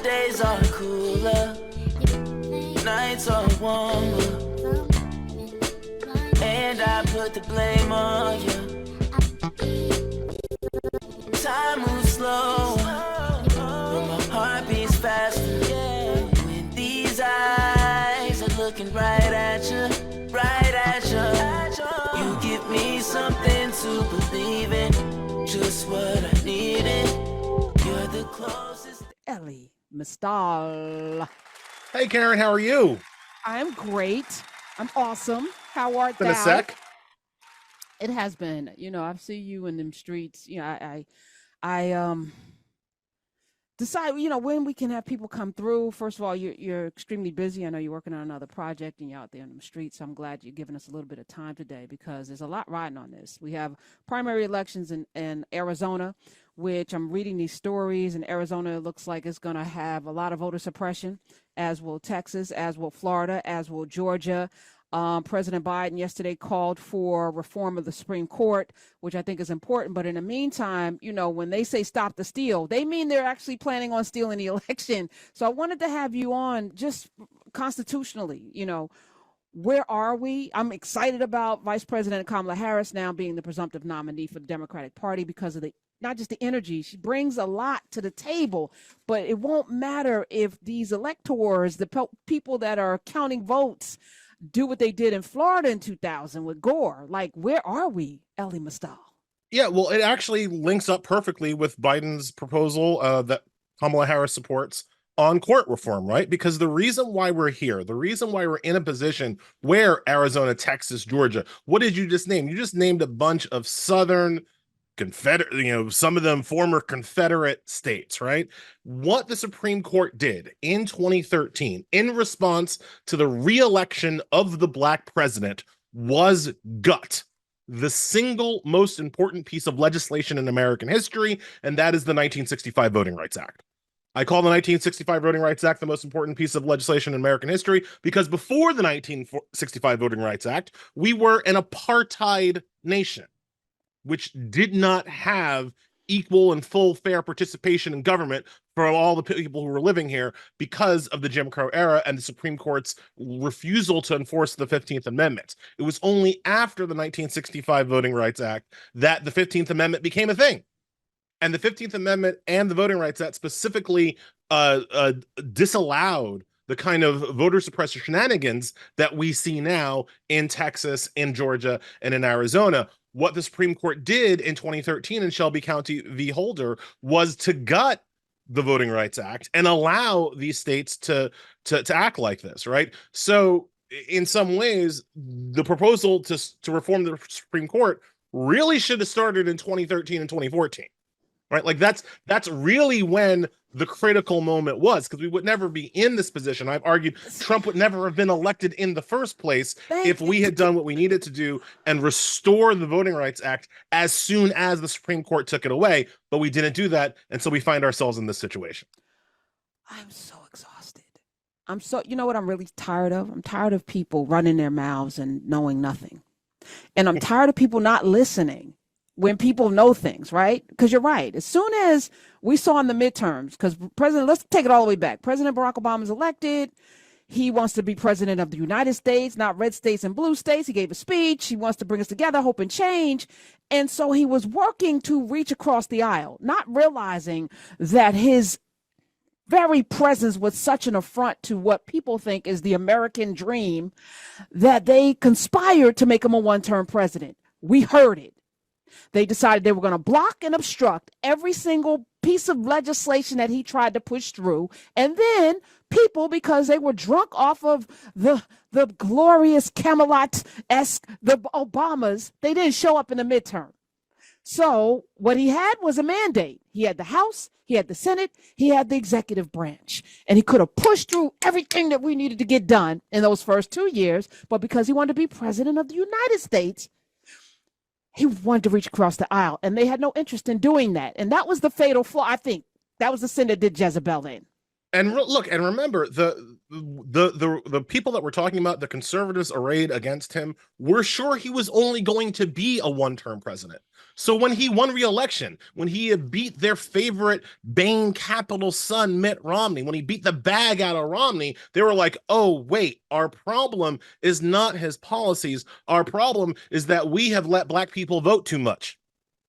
days are cooler, nights are warmer, and I put the blame on you. Time moves slow, but my heart beats faster. When these eyes are looking right at you, right at you. You give me something to believe in, just what I needed. You're the closest. Elie Mystal. Hey, Karen, how are you? I'm great. I'm awesome. How art Been thou? a sec. It has been. You know, I've seen you in them streets. You know, I decide, you know, when we can have people come through. First of all, you're extremely busy. I know you're working on another project and you're out there on the streets. So I'm glad you're giving us a little bit of time today because there's a lot riding on this. We have primary elections in Arizona, which I'm reading these stories, and Arizona looks like it's going to have a lot of voter suppression, as will Texas, as will Florida, as will Georgia. President Biden yesterday called for reform of the Supreme Court, which I think is important. But in the meantime, you know, when they say stop the steal, they mean they're actually planning on stealing the election. So I wanted to have you on just constitutionally, you know, where are we? I'm excited about Vice President Kamala Harris now being the presumptive nominee for the Democratic Party because of the not just the energy. She brings a lot to the table, but it won't matter if these electors, the people that are counting votes, do what they did in Florida in 2000 with Gore. Like, where are we, Elie Mystal? Yeah, well, it actually links up perfectly with Biden's proposal that Kamala Harris supports on court reform, right? Because the reason why we're here, the reason why we're in a position where Arizona, Texas, Georgia, what did you just name? You just named a bunch of Southern Confederate, you know, some of them former Confederate states, right? What the Supreme Court did in 2013 in response to the re-election of the Black president was gut the single most important piece of legislation in American history, and that is the 1965 Voting Rights Act. I call the 1965 Voting Rights Act the most important piece of legislation in American history because before the 1965 Voting Rights Act, we were an apartheid nation, which did not have equal and full fair participation in government for all the people who were living here because of the Jim Crow era and the Supreme Court's refusal to enforce the 15th Amendment. It was only after the 1965 Voting Rights Act that the 15th Amendment became a thing. And the 15th Amendment and the Voting Rights Act specifically disallowed the kind of voter suppressor shenanigans that we see now in Texas, in Georgia, and in Arizona. What the Supreme Court did in 2013 in Shelby County v. Holder was to gut the Voting Rights Act and allow these states to act like this, right? So in some ways, the proposal to reform the Supreme Court really should have started in 2013 and 2014. Right, like that's really when the critical moment was, because we would never be in this position. I've argued Trump would never have been elected in the first place if we had done what we needed to do and restore the Voting Rights Act as soon as the Supreme Court took it away. But we didn't do that, and so we find ourselves in this situation. I'm so exhausted. You know what I'm really tired of? I'm tired of people running their mouths and knowing nothing. And I'm tired of people not listening when people know things, right? Because you're right. As soon as we saw in the midterms, because let's take it all the way back. President Barack Obama is elected. He wants to be president of the United States, not red states and blue states. He gave a speech. He wants to bring us together, hope and change. And so he was working to reach across the aisle, not realizing that his very presence was such an affront to what people think is the American dream that they conspired to make him a one-term president. We heard it. They decided they were going to block and obstruct every single piece of legislation that he tried to push through. And then people, because they were drunk off of the glorious Camelot-esque, the Obamas, they didn't show up in the midterm. So what he had was a mandate. He had the House, he had the Senate, he had the executive branch. And he could have pushed through everything that we needed to get done in those first 2 years. But because he wanted to be president of the United States, he wanted to reach across the aisle, and they had no interest in doing that. And that was the fatal flaw. I think that was the sin that did Jezebel in. look, and remember, the people that we're talking about, the conservatives arrayed against him, were sure he was only going to be a one-term president. So when he won re-election, when he beat their favorite Bain Capital son, Mitt Romney, when he beat the bag out of Romney, they were like, oh, wait, our problem is not his policies. Our problem is that we have let Black people vote too much.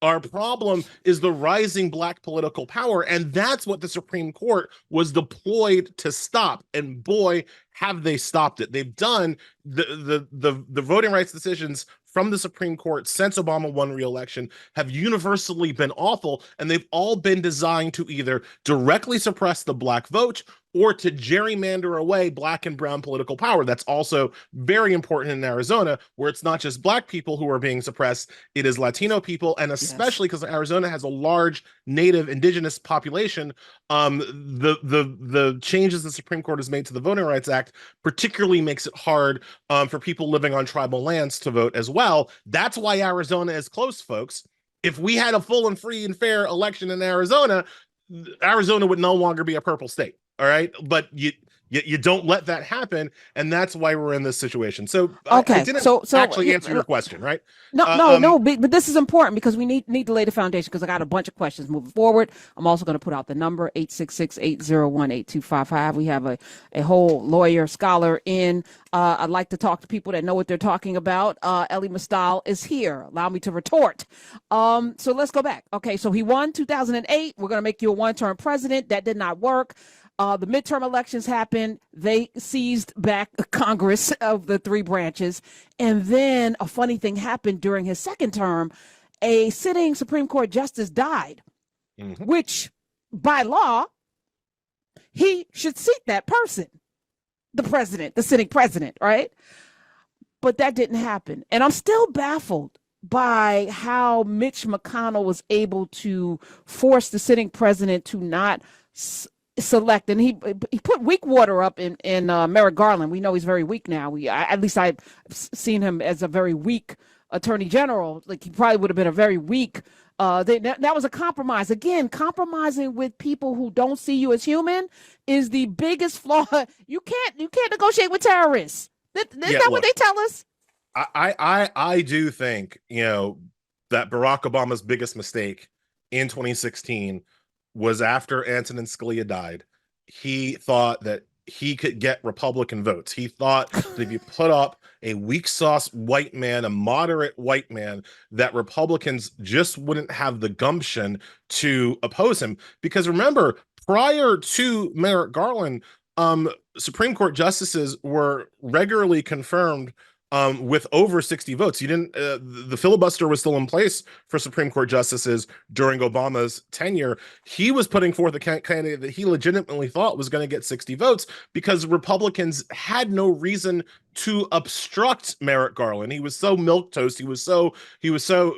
Our problem is the rising Black political power, and that's what the Supreme Court was deployed to stop. And boy, have they stopped it. They've done the voting rights decisions from the Supreme Court since Obama won re-election have universally been awful, and they've all been designed to either directly suppress the Black vote or to gerrymander away Black and brown political power. That's also very important in Arizona, where it's not just Black people who are being suppressed, it is Latino people, and especially because Arizona has a large Native indigenous population, the changes the Supreme Court has made to the Voting Rights Act particularly makes it hard for people living on tribal lands to vote as well. That's why Arizona is close, folks. If we had a full and free and fair election in Arizona, Arizona would no longer be a purple state. All right. But you don't let that happen. And that's why we're in this situation. So okay. I didn't so actually answer your question, right? No, but this is important because we need to lay the foundation, because I got a bunch of questions moving forward. I'm also going to put out the number 866-801-8255. We have a whole lawyer scholar in. I'd like to talk to people that know what they're talking about. Elie Mystal is here. Allow me to retort. So let's go back. Okay. So he won 2008. We're going to make you a one-term president. That did not work. The midterm elections happened. They seized back Congress of the three branches. And then a funny thing happened during his second term. A sitting Supreme Court justice died, which by law, he should seat that person, the president, the sitting president, right? But that didn't happen. And I'm still baffled by how Mitch McConnell was able to force the sitting president to not select, and he put weak water up in Merrick Garland. We know he's very weak now. At least I've seen him as a very weak attorney general. Like, he probably would have been a very weak. That was a compromise. Again, compromising with people who don't see you as human is the biggest flaw. You can't negotiate with terrorists. Is that what they tell us? I do think, that Barack Obama's biggest mistake in 2016 was after Antonin Scalia died. He thought that he could get Republican votes. He thought that if you put up a weak sauce white man, a moderate white man, that Republicans just wouldn't have the gumption to oppose him. Because remember, prior to Merrick Garland, Supreme Court justices were regularly confirmed with over 60 votes. The filibuster was still in place for Supreme Court justices during Obama's tenure. He was putting forth a candidate that he legitimately thought was going to get 60 votes because Republicans had no reason to obstruct Merrick Garland. He was so milquetoast. He was so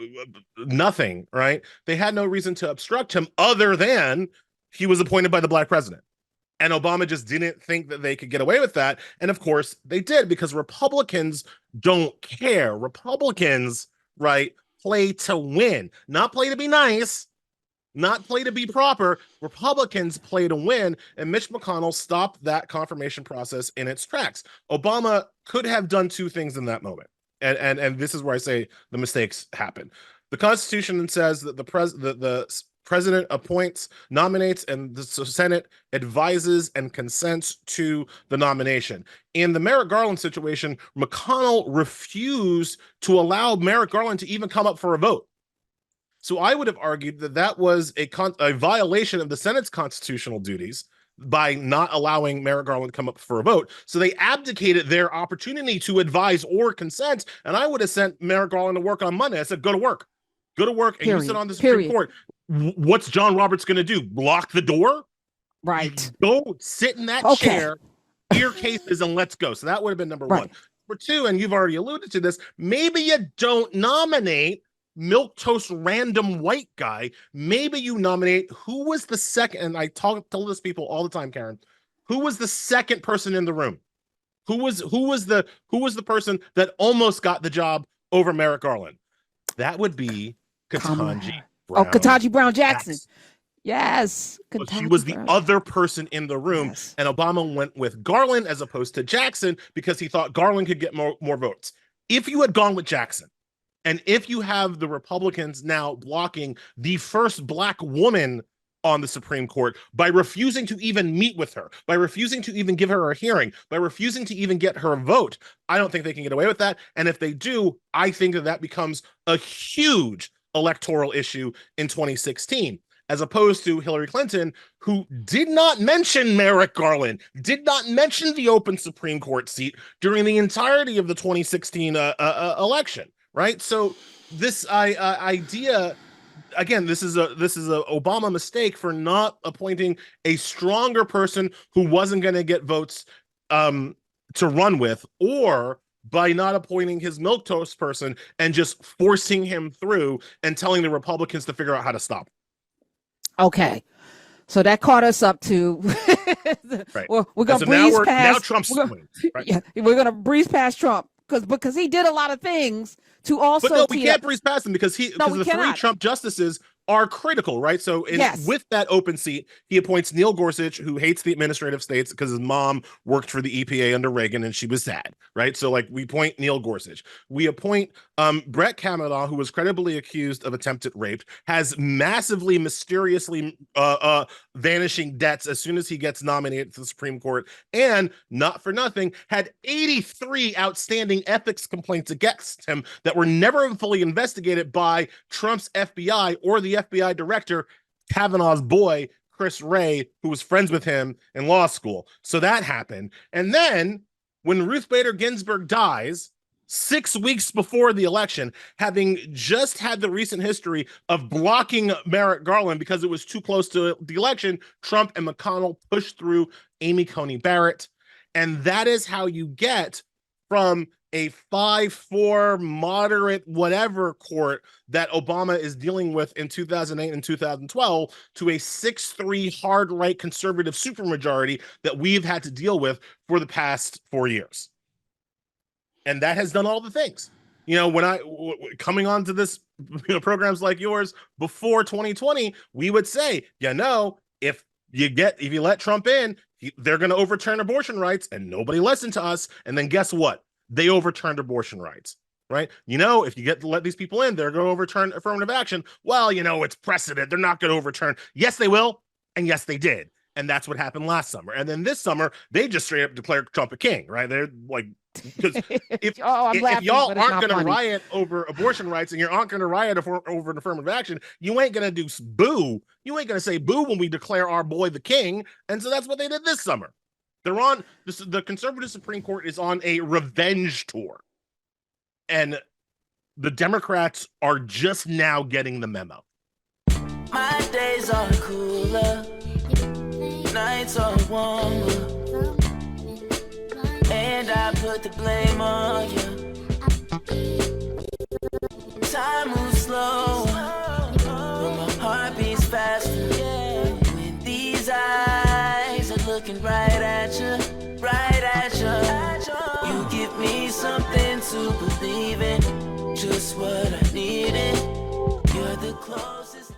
nothing, right? They had no reason to obstruct him other than he was appointed by the Black president. And Obama just didn't think that they could get away with that. And of course they did, because Republicans don't care. Republicans, right, play to win, not play to be nice, not play to be proper. Republicans play to win. And Mitch McConnell stopped that confirmation process in its tracks. Obama could have done two things in that moment. And this is where I say the mistakes happen. The Constitution says that the president appoints, nominates, and the Senate advises and consents to the nomination. In the Merrick Garland situation, McConnell refused to allow Merrick Garland to even come up for a vote. So I would have argued that that was a violation of the Senate's constitutional duties by not allowing Merrick Garland to come up for a vote. So they abdicated their opportunity to advise or consent, and I would have sent Merrick Garland to work on Monday. I said, go to work. Go to work, and you sit on the Supreme Court. What's John Roberts going to do? Block the door? Right. Go sit in that chair, hear cases, and let's go. So that would have been number one. Number two, and you've already alluded to this, maybe you don't nominate milquetoast random white guy. Maybe you nominate who was the second, and I tell this people all the time, Karen, who was the second person in the room? Who was the person that almost got the job over Merrick Garland? That would be Ketanji Brown. Ketanji Brown Jackson. Yes. But she was the other person in the room. Yes. And Obama went with Garland as opposed to Jackson because he thought Garland could get more votes. If you had gone with Jackson, and if you have the Republicans now blocking the first Black woman on the Supreme Court by refusing to even meet with her, by refusing to even give her a hearing, by refusing to even get her vote, I don't think they can get away with that. And if they do, I think that becomes a huge electoral issue in 2016, as opposed to Hillary Clinton, who did not mention Merrick Garland, did not mention the open Supreme Court seat during the entirety of the 2016 election, right? So this idea, again, this is a Obama mistake for not appointing a stronger person who wasn't going to get votes to run with, or by not appointing his milquetoast person and just forcing him through and telling the Republicans to figure out how to stop him. Okay, so that caught us up to right. Well, we're gonna breeze past. Now Trump's right? Yeah, we're gonna breeze past Trump because he did a lot of things to also. But no, we can't breeze past him because the cannot. 3 Trump justices are critical, right? So with that open seat, he appoints Neil Gorsuch, who hates the administrative states because his mom worked for the EPA under Reagan and she was sad, right? So like we appoint Neil Gorsuch. We appoint Brett Kavanaugh, who was credibly accused of attempted rape, has massively, mysteriously vanishing debts as soon as he gets nominated to the Supreme Court, and not for nothing, had 83 outstanding ethics complaints against him that were never fully investigated by Trump's FBI or the FBI director, Kavanaugh's boy, Chris Wray, who was friends with him in law school. So that happened. And then when Ruth Bader Ginsburg dies 6 weeks before the election, having just had the recent history of blocking Merrick Garland because it was too close to the election, Trump and McConnell pushed through Amy Coney Barrett. And that is how you get from a 5-4 moderate whatever court that Obama is dealing with in 2008 and 2012 to a 6-3 hard right conservative supermajority that we've had to deal with for the past 4 years. And that has done all the things. You know, when coming on to this, programs like yours before 2020, we would say, if you let Trump in, they're going to overturn abortion rights, and nobody listened to us. And then guess what? They overturned abortion rights, right? If you let these people in, they're going to overturn affirmative action. Well, it's precedent. They're not going to overturn. Yes, they will. And yes, they did. And that's what happened last summer. And then this summer, they just straight up declared Trump a king, right? They're like, because if y'all aren't going to riot over abortion rights and you aren't going to riot over an affirmative action, you ain't going to do boo. You ain't going to say boo when we declare our boy the king. And so that's what they did this summer. They're on the conservative Supreme Court is on a revenge tour, and the Democrats are just now getting the memo. My days are cooler, nights are warmer, and I put the blame on you. Time moves slow, but my heart beats faster. When these eyes are looking right at you. You give me something to believe in, just what I needed. You're the close.